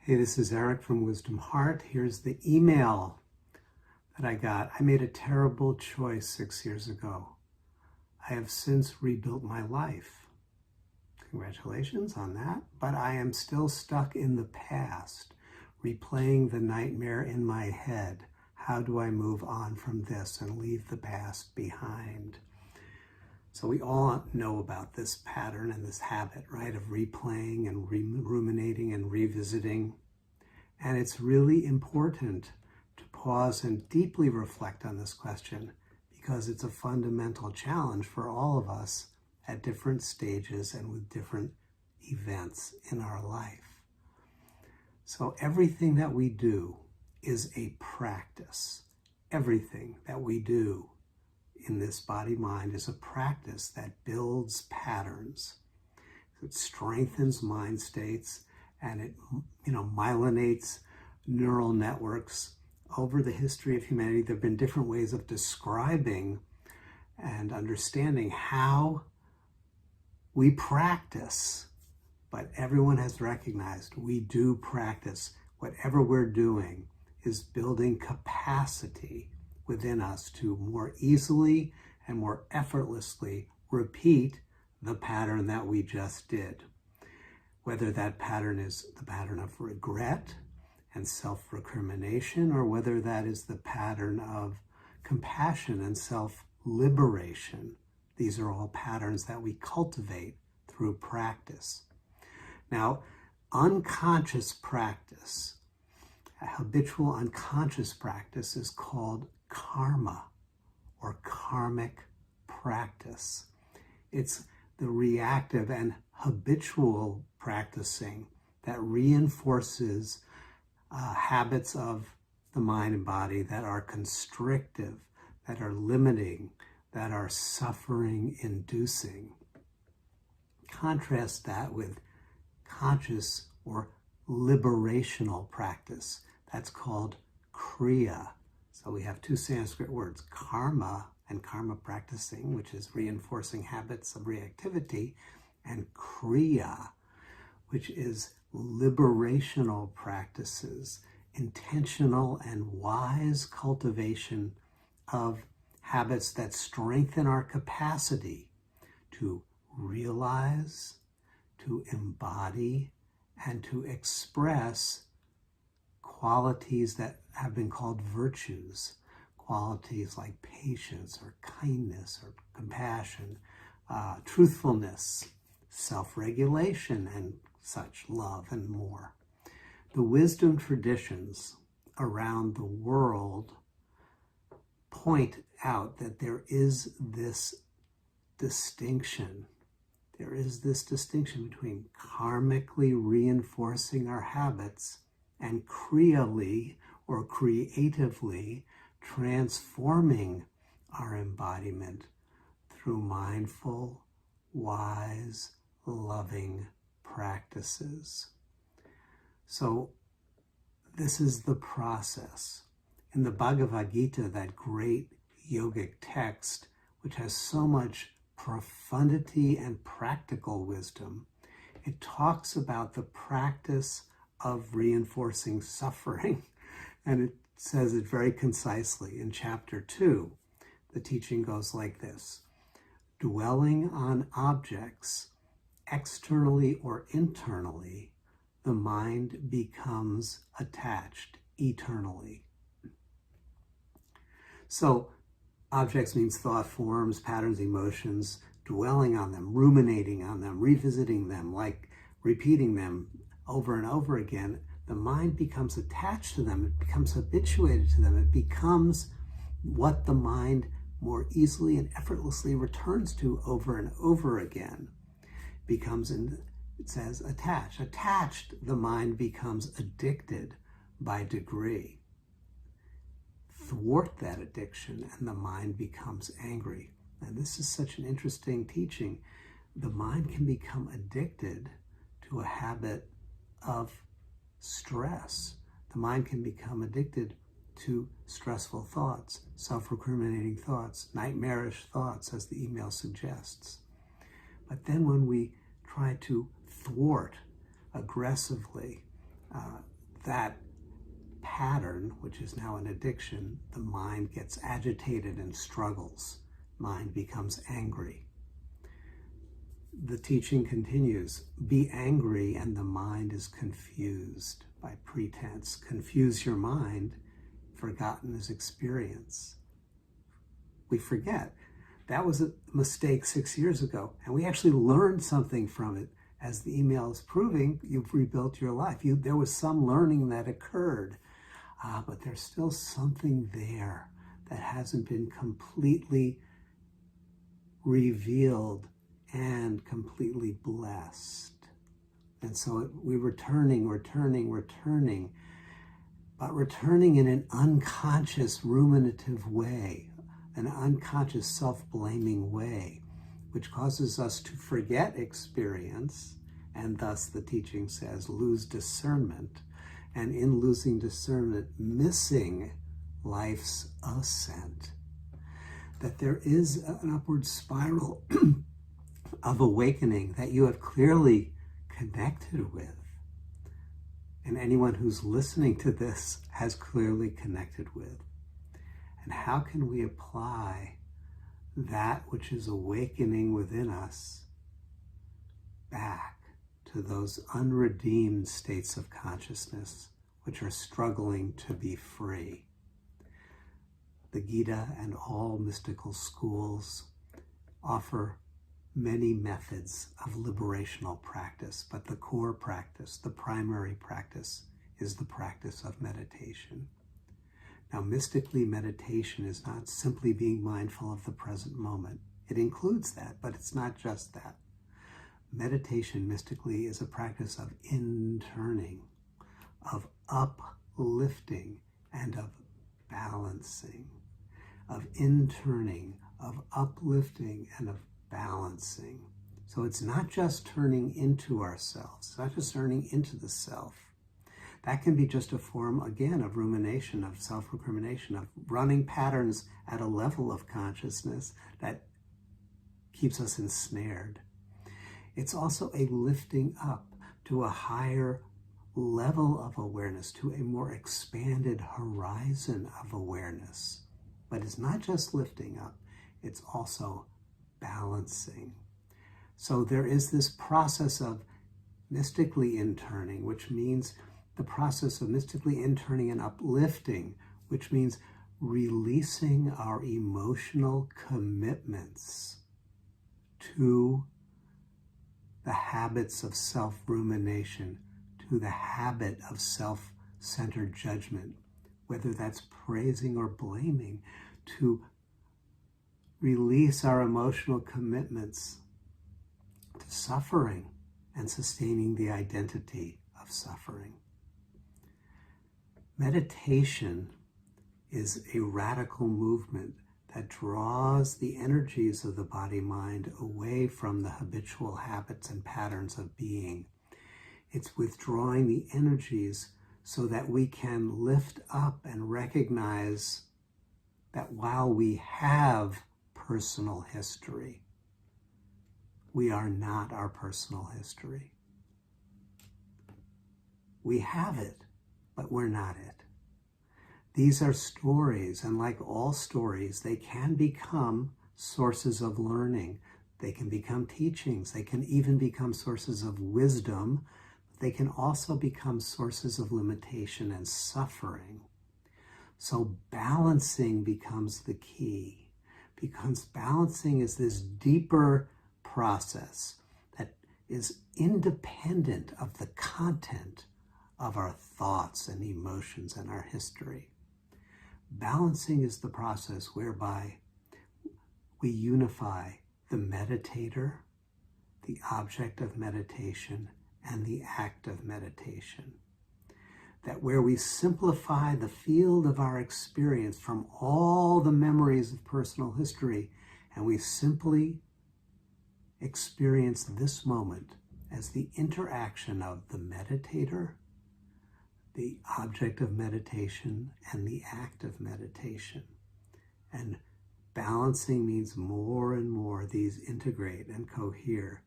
Hey, this is Eric from Wisdom Heart. Here's the email that I got. I made a terrible choice 6 years ago. I have since rebuilt my life. Congratulations on that. But I am still stuck in the past, replaying the nightmare in my head. How do I move on from this and leave the past behind? So we all know about this pattern and this habit, right, of replaying and ruminating and revisiting. And it's really important to pause and deeply reflect on this question because it's a fundamental challenge for all of us at different stages and with different events in our life. So everything that we do is a practice. Everything that we do in this body-mind is a practice that builds patterns. It strengthens mind states and it, myelinates neural networks. Over the history of humanity, there have been different ways of describing and understanding how we practice, but everyone has recognized we do practice. Whatever we're doing is building capacity within us to more easily and more effortlessly repeat the pattern that we just did. Whether that pattern is the pattern of regret and self-recrimination, or whether that is the pattern of compassion and self-liberation. These are all patterns that we cultivate through practice. Now, unconscious practice, habitual unconscious practice is called karma or karmic practice. It's the reactive and habitual practicing that reinforces habits of the mind and body that are constrictive, that are limiting, that are suffering inducing. Contrast that with conscious or liberational practice. That's called Kriya. So we have two Sanskrit words, karma and karma practicing, which is reinforcing habits of reactivity, and Kriya, which is liberational practices, intentional and wise cultivation of habits that strengthen our capacity to realize, to embody, and to express qualities that have been called virtues, qualities like patience or kindness or compassion, truthfulness, self-regulation, and such, love, and more. The wisdom traditions around the world point out that there is this distinction. There is this distinction between karmically reinforcing our habits and kriyally or creatively transforming our embodiment through mindful, wise, loving practices. So this is the process. In the Bhagavad Gita, that great yogic text, which has so much profundity and practical wisdom, it talks about the practice of reinforcing suffering. And it says it very concisely in chapter 2. The teaching goes like this: dwelling on objects, externally or internally, the mind becomes attached eternally. So objects means thought forms, patterns, emotions, dwelling on them, ruminating on them, revisiting them, like repeating them over and over again. The mind becomes attached to them, it becomes habituated to them, it becomes what the mind more easily and effortlessly returns to over and over again. Becomes, it says, attached. Attached, the mind becomes addicted by degree. Thwart that addiction and the mind becomes angry. And this is such an interesting teaching. The mind can become addicted to a habit of stress. The mind can become addicted to stressful thoughts, self-recriminating thoughts, nightmarish thoughts, as the email suggests. But then when we try to thwart aggressively that pattern, which is now an addiction, the mind gets agitated and struggles. Mind becomes angry. The teaching continues, be angry and the mind is confused by pretense. Confuse your mind, forgotten is experience. We forget. That was a mistake 6 years ago, and we actually learned something from it. As the email is proving, you've rebuilt your life. There was some learning that occurred, but there's still something there that hasn't been completely revealed and completely blessed. And so we're returning, but returning in an unconscious, ruminative way, an unconscious, self-blaming way, which causes us to forget experience, and thus the teaching says lose discernment, and in losing discernment, missing life's ascent. That there is an upward spiral of awakening that you have clearly connected with. And anyone who's listening to this has clearly connected with. And how can we apply that which is awakening within us back to those unredeemed states of consciousness which are struggling to be free? The Gita and all mystical schools offer many methods of liberational practice, but the core practice, the primary practice, is the practice of meditation. Now, mystically, meditation is not simply being mindful of the present moment. It includes that, but it's not just that. Meditation, mystically, is a practice of interning, of uplifting, and of balancing. Of interning, of uplifting, and of balancing. So it's not just turning into ourselves. It's not just turning into the self. That can be just a form, again, of rumination, of self-recrimination, of running patterns at a level of consciousness that keeps us ensnared. It's also a lifting up to a higher level of awareness, to a more expanded horizon of awareness. But it's not just lifting up, it's also balancing. So there is this process of mystically interning, which means the process of mystically interning and uplifting, which means releasing our emotional commitments to the habits of self-rumination, to the habit of self-centered judgment, whether that's praising or blaming, to release our emotional commitments to suffering and sustaining the identity of suffering. Meditation is a radical movement that draws the energies of the body-mind away from the habitual habits and patterns of being. It's withdrawing the energies so that we can lift up and recognize that while we have personal history, we are not our personal history. We have it, but we're not it. These are stories, and like all stories, they can become sources of learning. They can become teachings. They can even become sources of wisdom. They can also become sources of limitation and suffering. So balancing becomes the key, because balancing is this deeper process that is independent of the content of our thoughts and emotions and our history. Balancing is the process whereby we unify the meditator, the object of meditation, and the act of meditation. That where we simplify the field of our experience from all the memories of personal history, and we simply experience this moment as the interaction of the meditator, the object of meditation, and the act of meditation. And balancing means more and more these integrate and cohere,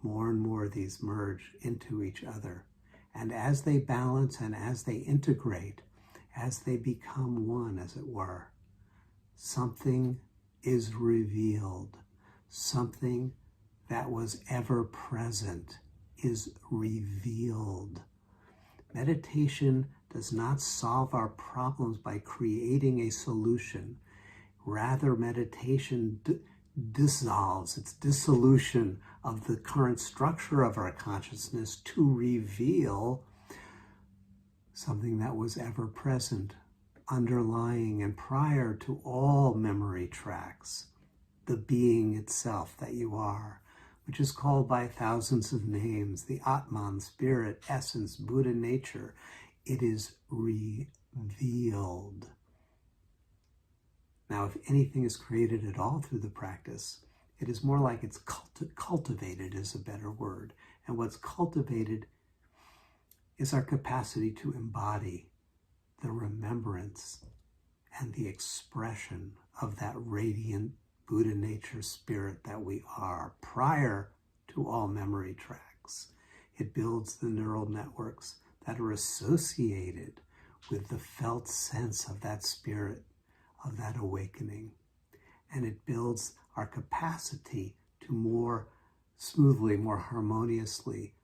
more and more these merge into each other. And as they balance and as they integrate, as they become one, as it were, something is revealed. Something that was ever present is revealed. Meditation does not solve our problems by creating a solution. Rather, meditation dissolves, it's dissolution of the current structure of our consciousness to reveal something that was ever present, underlying and prior to all memory tracks, the being itself that you are, which is called by thousands of names, the Atman, spirit, essence, Buddha nature. It is revealed. Now, if anything is created at all through the practice, it is more like it's cultivated is a better word. And what's cultivated is our capacity to embody the remembrance and the expression of that radiant Buddha nature spirit that we are prior to all memory tracks. It builds the neural networks that are associated with the felt sense of that spirit, of that awakening. And it builds our capacity to more smoothly, more harmoniously,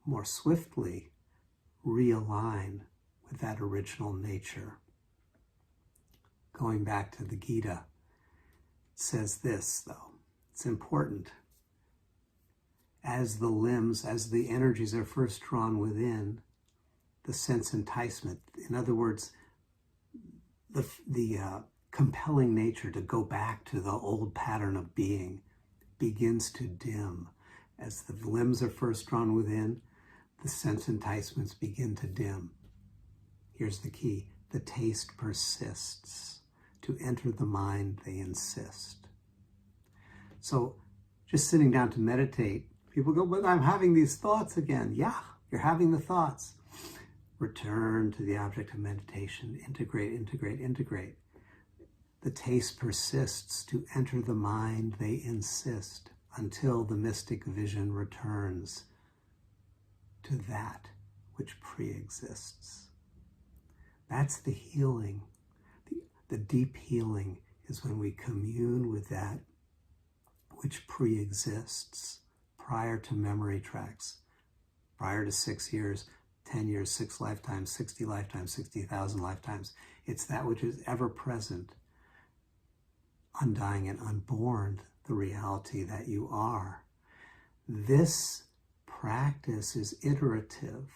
more swiftly realign with that original nature. Going back to the Gita, it says this, though. It's important. As the limbs, as the energies are first drawn within, the sense enticement, in other words, the compelling nature to go back to the old pattern of being begins to dim. As the limbs are first drawn within, the sense enticements begin to dim. Here's the key. The taste persists. To enter the mind, they insist. So just sitting down to meditate, people go, but I'm having these thoughts again. Yeah, you're having the thoughts. Return to the object of meditation. Integrate, integrate, integrate. The taste persists. To enter the mind, they insist, until the mystic vision returns to that which pre-exists. That's the healing. The deep healing is when we commune with that which pre-exists prior to memory tracks, prior to 6 years, 10 years, 6 lifetimes, 60 lifetimes, 60,000 lifetimes. It's that which is ever present, undying and unborn, the reality that you are. This practice is iterative.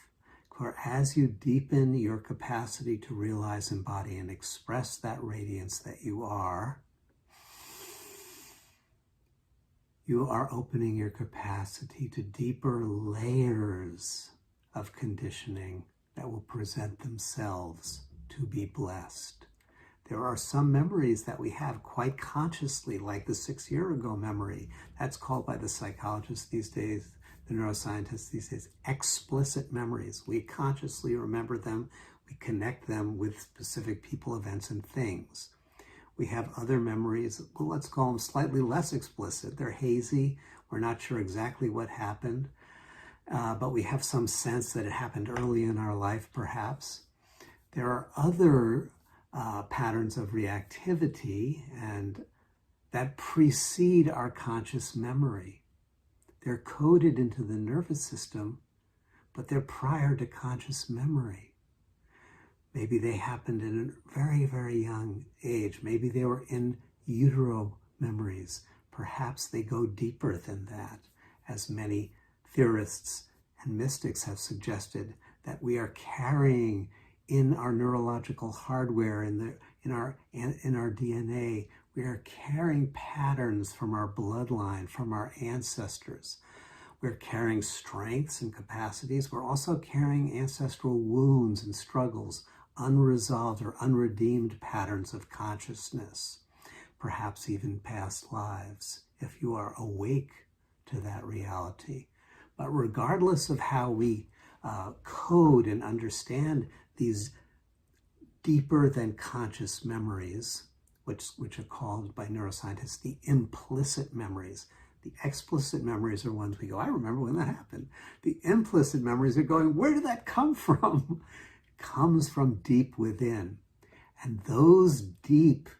For as you deepen your capacity to realize, embody, and express that radiance that you are opening your capacity to deeper layers of conditioning that will present themselves to be blessed. There are some memories that we have quite consciously, like the 6 year ago memory. That's called by the psychologists these days, the neuroscientists these days, explicit memories. We consciously remember them. We connect them with specific people, events, and things. We have other memories, well, let's call them slightly less explicit. They're hazy. We're not sure exactly what happened, but we have some sense that it happened early in our life, perhaps. There are other patterns of reactivity and that precede our conscious memory. They're coded into the nervous system, but they're prior to conscious memory. Maybe they happened in a very, very young age. Maybe they were in utero memories. Perhaps they go deeper than that, as many theorists and mystics have suggested, that we are carrying in our neurological hardware, in our DNA, we are carrying patterns from our bloodline, from our ancestors. We're carrying strengths and capacities. We're also carrying ancestral wounds and struggles, unresolved or unredeemed patterns of consciousness, perhaps even past lives, if you are awake to that reality. But regardless of how we code and understand these deeper than conscious memories, which are called by neuroscientists the implicit memories. The explicit memories are ones we go, I remember when that happened. The implicit memories are going, where did that come from? It comes from deep within. And those deep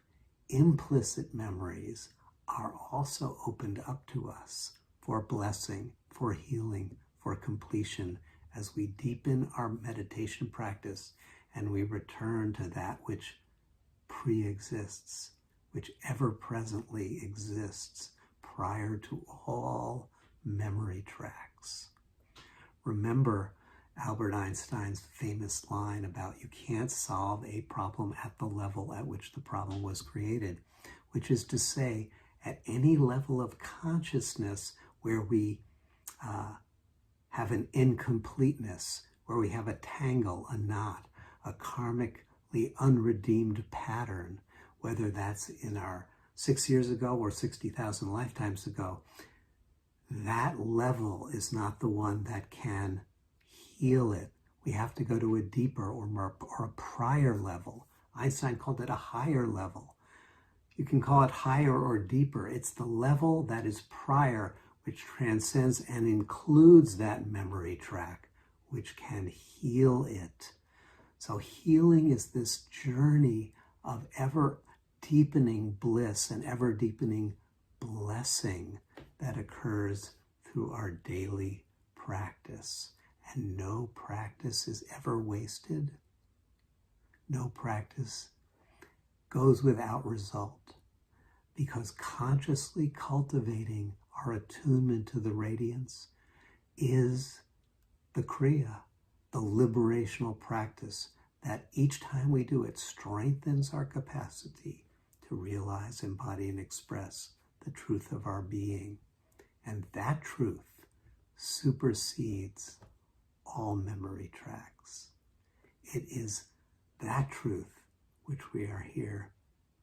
implicit memories are also opened up to us for blessing, for healing, for completion as we deepen our meditation practice and we return to that which pre-exists, which ever presently exists prior to all memory tracks. Remember Albert Einstein's famous line about you can't solve a problem at the level at which the problem was created, which is to say, at any level of consciousness where we have an incompleteness, where we have a tangle, a knot, a karmically unredeemed pattern, whether that's in our 6 years ago or 60,000 lifetimes ago, that level is not the one that can heal it. We have to go to a deeper or a prior level. Einstein called it a higher level. You can call it higher or deeper. It's the level that is prior, which transcends and includes that memory track, which can heal it. So healing is this journey of ever-deepening bliss and ever-deepening blessing that occurs through our daily practice. And no practice is ever wasted. No practice goes without result, because consciously cultivating our attunement to the radiance is the Kriya, the liberational practice that each time we do it strengthens our capacity to realize, embody, and express the truth of our being. And that truth supersedes all memory tracks. It is that truth which we are here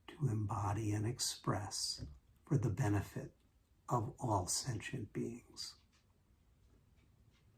to embody and express for the benefit of all sentient beings.